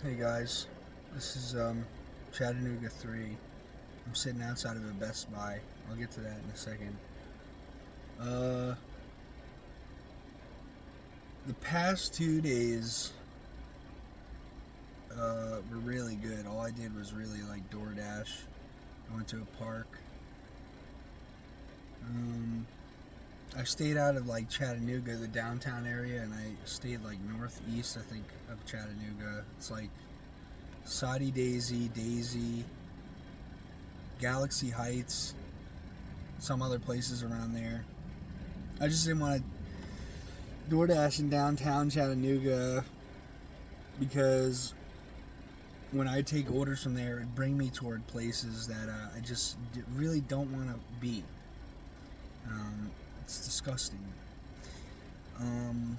Hey guys, this is Chattanooga 3. I'm sitting outside of a Best Buy. I'll get to that in a second. Uh, the past 2 days were really good. All I did was really like DoorDash. I went to a park. Um, I stayed out of like Chattanooga, the downtown area, and I stayed like northeast, I think, of Chattanooga. It's like Soddy Daisy, Galaxy Heights, some other places around there. I just didn't want to DoorDash in downtown Chattanooga because when I take orders from there, it bring me toward places that I just really don't want to be. It's disgusting. Um,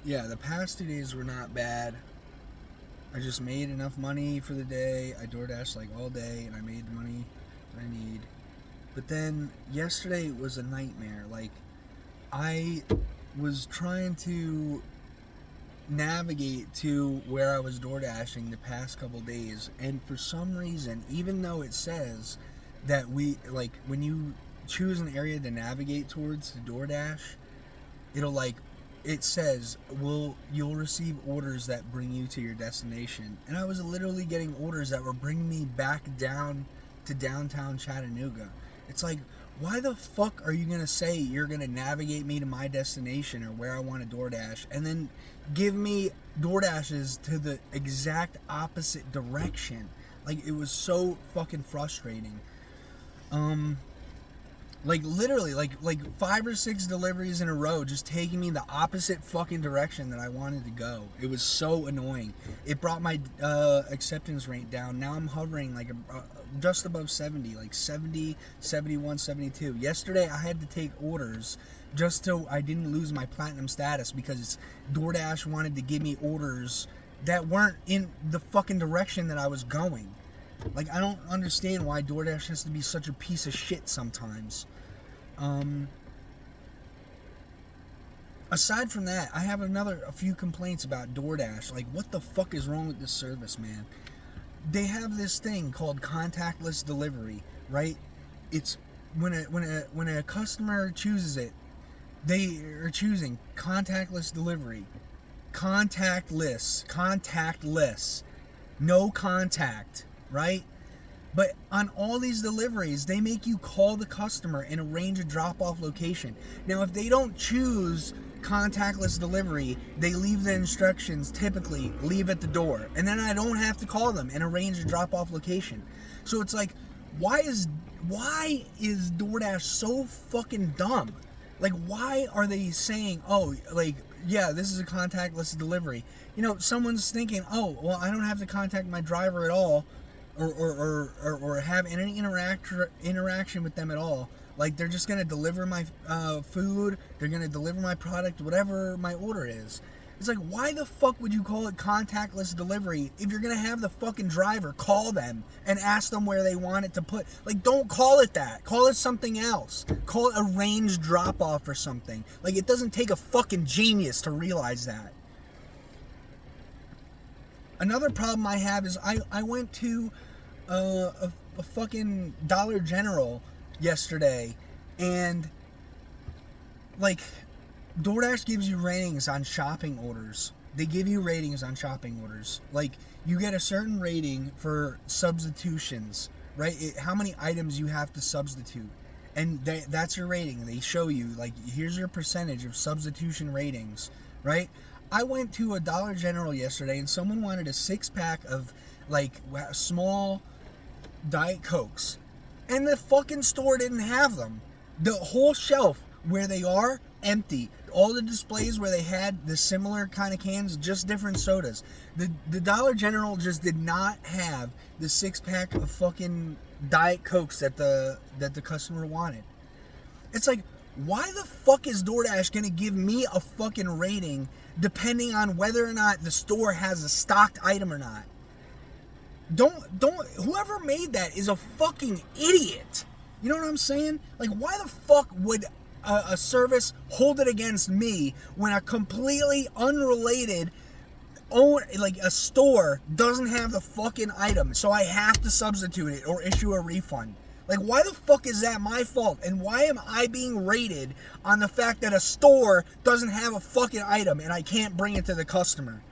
yeah, the past 2 days were not bad. I just made enough money for the day. I DoorDashed like all day, and I made the money that I need. But then yesterday was a nightmare. Like, I was trying to navigate to where I was DoorDashing the past couple days, and for some reason, even though it says that when you choose an area to navigate towards to DoorDash, it says you'll receive orders that bring you to your destination, and I was literally getting orders that were bringing me back down to downtown Chattanooga. It's like, why the fuck are you gonna say you're gonna navigate me to my destination or where I want to DoorDash, and then give me DoorDashes to the exact opposite direction? Like, it was so fucking frustrating. Like literally, like 5 or 6 deliveries in a row, just taking me the opposite fucking direction that I wanted to go. It was so annoying. It brought my acceptance rate down. Now I'm hovering like just above 70, like 70, 71, 72. Yesterday I had to take orders just so I didn't lose my platinum status because DoorDash wanted to give me orders that weren't in the fucking direction that I was going. Like, I don't understand why DoorDash has to be such a piece of shit sometimes. Aside from that, I have a few complaints about DoorDash. Like, what the fuck is wrong with this service, man? They have this thing called contactless delivery, right? It's when a customer chooses it, they are choosing contactless delivery. Contactless, no contact, right? But on all these deliveries, they make you call the customer and arrange a drop-off location. Now, if they don't choose contactless delivery, they leave the instructions, typically, leave at the door. And then I don't have to call them and arrange a drop-off location. So it's like, why is DoorDash so fucking dumb? Like, why are they saying, oh, like, yeah, this is a contactless delivery? You know, someone's thinking, oh, well, I don't have to contact my driver at all, or have any interaction with them at all. Like, they're just gonna deliver my food, they're gonna deliver my product, whatever my order is. It's like, why the fuck would you call it contactless delivery if you're gonna have the fucking driver call them and ask them where they want it to put? Like, don't call it that. Call it something else. Call it arranged drop off or something. Like, it doesn't take a fucking genius to realize that. Another problem I have is I went to a fucking Dollar General yesterday, and like, DoorDash gives you ratings on shopping orders. They give you ratings on shopping orders. Like, you get a certain rating for substitutions, right? How many items you have to substitute. And that's your rating. They show you, like, here's your percentage of substitution ratings, right? I went to a Dollar General yesterday, and someone wanted a 6-pack of, like, small Diet Cokes. And the fucking store didn't have them. The whole shelf where they are, empty. All the displays where they had the similar kind of cans, just different sodas. The Dollar General just did not have the 6-pack of fucking Diet Cokes that the customer wanted. It's like, why the fuck is DoorDash gonna give me a fucking rating depending on whether or not the store has a stocked item or not? Whoever made that is a fucking idiot. You know what I'm saying? Like, why the fuck would a service hold it against me when a completely unrelated like a store doesn't have the fucking item, so I have to substitute it or issue a refund? Like, why the fuck is that my fault? And why am I being rated on the fact that a store doesn't have a fucking item and I can't bring it to the customer?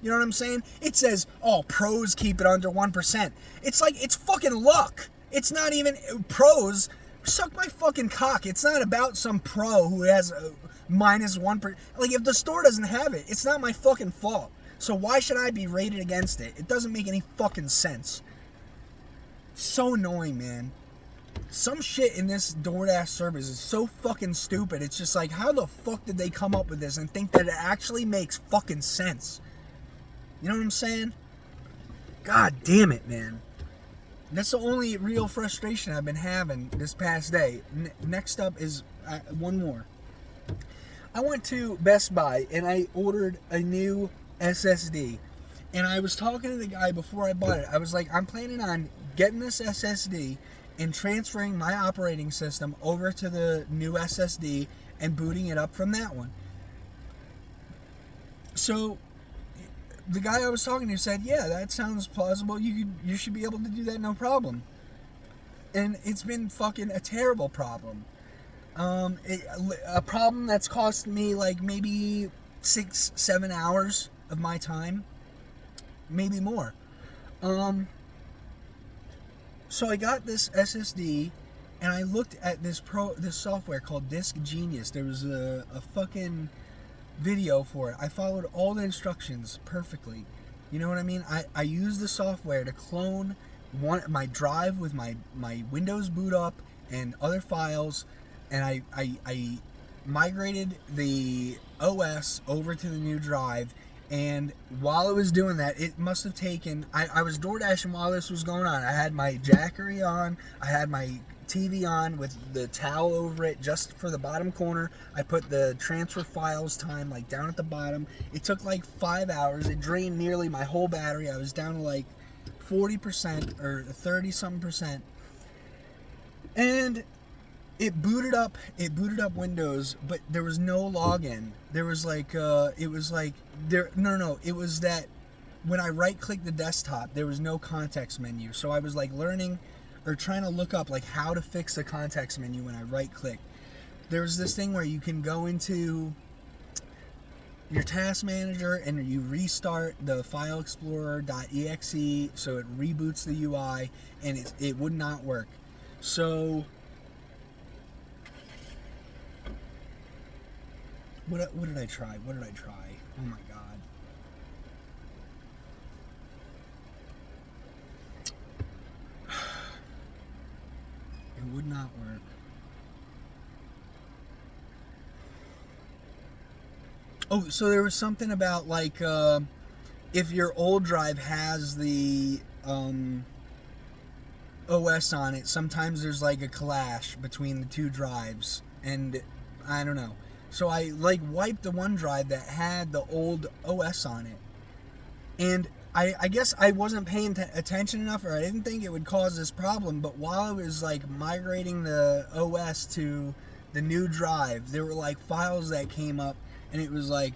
You know what I'm saying? It says, oh, pros keep it under 1%. It's like, it's fucking luck. It's not even pros. Suck my fucking cock. It's not about some pro who has a -1%. Like, if the store doesn't have it, it's not my fucking fault. So why should I be rated against it? It doesn't make any fucking sense. So annoying, man. Some shit in this DoorDash service is so fucking stupid. It's just like, how the fuck did they come up with this and think that it actually makes fucking sense? You know what I'm saying? God damn it, man. That's the only real frustration I've been having this past day. Next up is one more. I went to Best Buy and I ordered a new SSD. And I was talking to the guy before I bought it. I was like, I'm planning on getting this SSD and transferring my operating system over to the new SSD and booting it up from that one. So the guy I was talking to said, yeah, that sounds plausible. You should be able to do that, no problem. And it's been fucking a terrible problem. A problem that's cost me like maybe 6-7 hours of my time, maybe more. So I got this SSD, and I looked at this software called Disk Genius. There was a fucking video for it. I followed all the instructions perfectly. You know what I mean? I used the software to clone my drive with my Windows boot up and other files, and I migrated the OS over to the new drive. And while I was doing that, it must have taken... I was door dashing while this was going on. I had my Jackery on. I had my TV on with the towel over it just for the bottom corner. I put the transfer files time like down at the bottom. It took like 5 hours. It drained nearly my whole battery. I was down to like 40% or 30-something%. And it booted up Windows, but there was no login. There was like it was that when I right clicked the desktop, there was no context menu. So I was like learning or trying to look up like how to fix the context menu when I right click. There's this thing where you can go into your task manager and you restart the file explorer.exe so it reboots the UI, and it would not work. So what did I try? Oh my god. It would not work. Oh, so there was something about like if your old drive has the OS on it, sometimes there's like a clash between the two drives, and I don't know. So I like wiped the one drive that had the old OS on it, and I guess I wasn't paying attention enough, or I didn't think it would cause this problem. But while I was like migrating the OS to the new drive, there were like files that came up, and it was like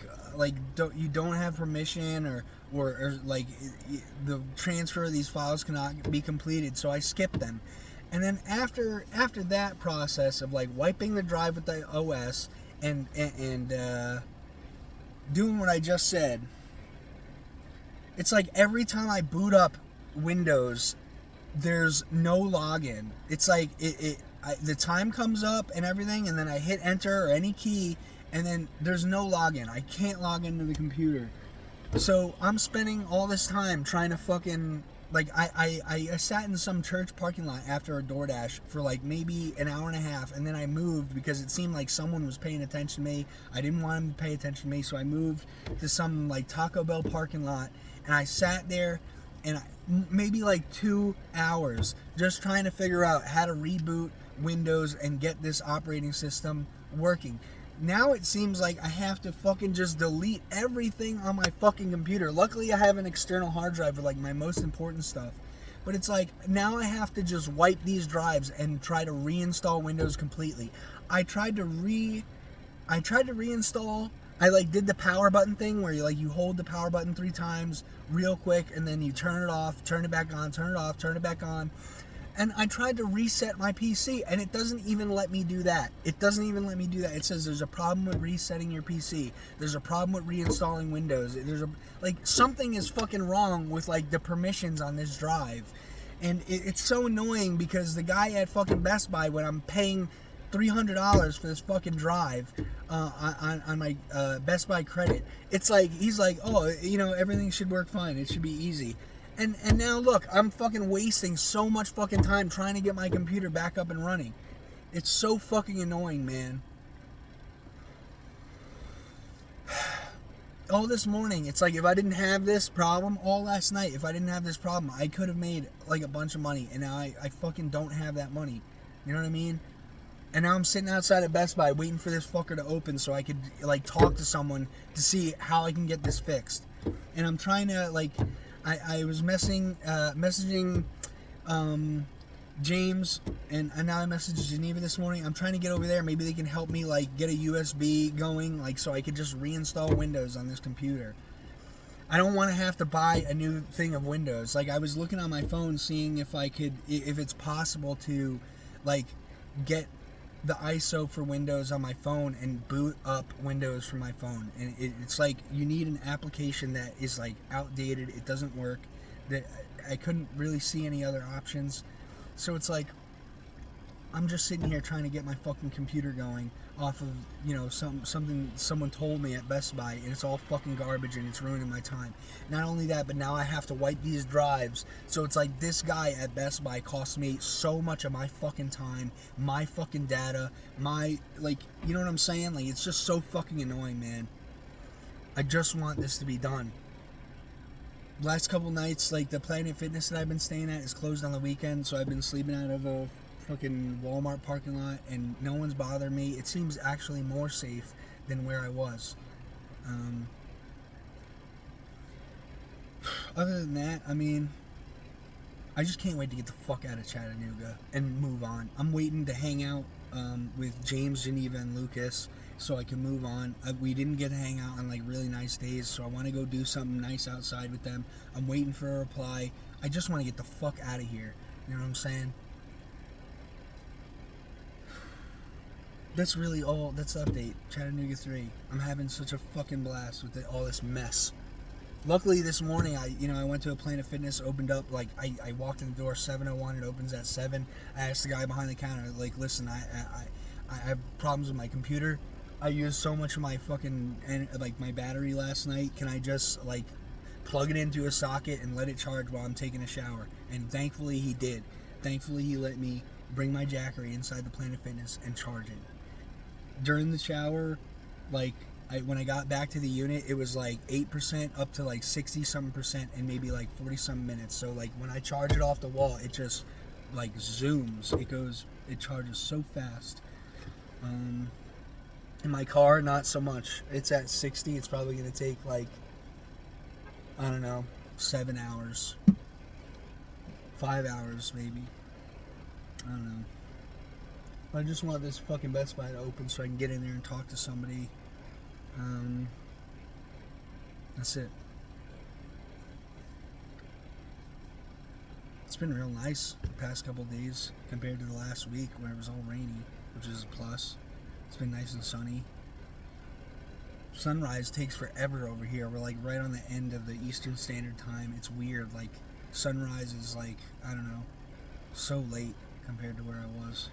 you don't have permission, or like the transfer of these files cannot be completed. So I skipped them, and then after that process of like wiping the drive with the OS and doing what I just said, it's like every time I boot up Windows, there's no login. It's like the time comes up and everything, and then I hit enter or any key, and then there's no login. I can't log into the computer. So I'm spending all this time trying to fucking... Like, I sat in some church parking lot after a DoorDash for like maybe an hour and a half, and then I moved because it seemed like someone was paying attention to me. I didn't want him to pay attention to me, so I moved to some like Taco Bell parking lot, and I sat there and maybe like 2 hours just trying to figure out how to reboot Windows and get this operating system working. Now it seems like I have to fucking just delete everything on my fucking computer. Luckily I have an external hard drive for like my most important stuff. But it's like, now I have to just wipe these drives and try to reinstall Windows completely. I tried to reinstall. I like did the power button thing where you hold the power button 3 times real quick, and then you turn it off, turn it back on, turn it off, turn it back on. And I tried to reset my PC, and it doesn't even let me do that. It doesn't even let me do that. It says there's a problem with resetting your PC. There's a problem with reinstalling Windows. Something is fucking wrong with like the permissions on this drive. And it's so annoying because the guy at fucking Best Buy, when I'm paying $300 for this fucking drive on my Best Buy credit, it's like he's like, oh, everything should work fine. It should be easy. And now look, I'm fucking wasting so much fucking time trying to get my computer back up and running. It's so fucking annoying, man. All this morning, it's like if I didn't have this problem, all last night, if I didn't have this problem, I could have made like a bunch of money. And now I fucking don't have that money. You know what I mean? And now I'm sitting outside at Best Buy waiting for this fucker to open so I could like talk to someone to see how I can get this fixed. And I'm trying to like... I was messaging James, and now I messaged Geneva this morning. I'm trying to get over there. Maybe they can help me like get a USB going, like so I could just reinstall Windows on this computer. I don't want to have to buy a new thing of Windows. Like I was looking on my phone, seeing if it's possible to like get the ISO for Windows on my phone and boot up Windows from my phone. And it's like you need an application that is like outdated. It doesn't work. That I couldn't really see any other options. So it's like I'm just sitting here trying to get my fucking computer going off of something someone told me at Best Buy, and it's all fucking garbage and it's ruining my time. Not only that, but now I have to wipe these drives. So it's like this guy at Best Buy costs me so much of my fucking time, my fucking data, my you know what I'm saying? Like it's just so fucking annoying, man. I just want this to be done. Last couple nights, like the Planet Fitness that I've been staying at is closed on the weekend, so I've been sleeping out of a fucking Walmart parking lot, and no one's bothered me. It seems actually more safe than where I was. Other than that, I mean, I just can't wait to get the fuck out of Chattanooga and move on. I'm waiting to hang out with James, Geneva, and Lucas so I can move on. We didn't get to hang out on like really nice days, so I want to go do something nice outside with them. I'm waiting for a reply. I just want to get the fuck out of here. You know what I'm saying? That's really all. That's the update. Chattanooga 3. I'm having such a fucking blast with all this mess. Luckily this morning, I went to a Planet Fitness, opened up, like, I walked in the door 7:01, it opens at 7. I asked the guy behind the counter, like, listen, I have problems with my computer. I used so much of my fucking, like, my battery last night. Can I just, like, plug it into a socket and let it charge while I'm taking a shower? And thankfully he did. Thankfully he let me bring my Jackery inside the Planet Fitness and charge it. During the shower, like, when I got back to the unit, it was like 8% up to like 60-something% in maybe like 40-some minutes. So like when I charge it off the wall, it just like zooms. It charges so fast. In my car, not so much. It's at 60. It's probably going to take like, I don't know, 7 hours. 5 hours maybe. I don't know. I just want this fucking Best Buy to open so I can get in there and talk to somebody. That's it. It's been real nice the past couple days compared to the last week when it was all rainy, which is a plus. It's been nice and sunny. Sunrise takes forever over here. We're like right on the end of the Eastern Standard Time. It's weird. Like sunrise is like, I don't know, so late compared to where I was.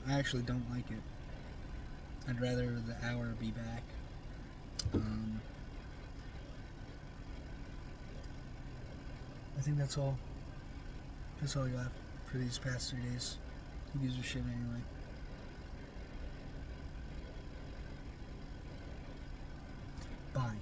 I actually don't like it. I'd rather the hour be back. I think that's all. That's all I got for these past 3 days. Who gives a shit anyway? Bye.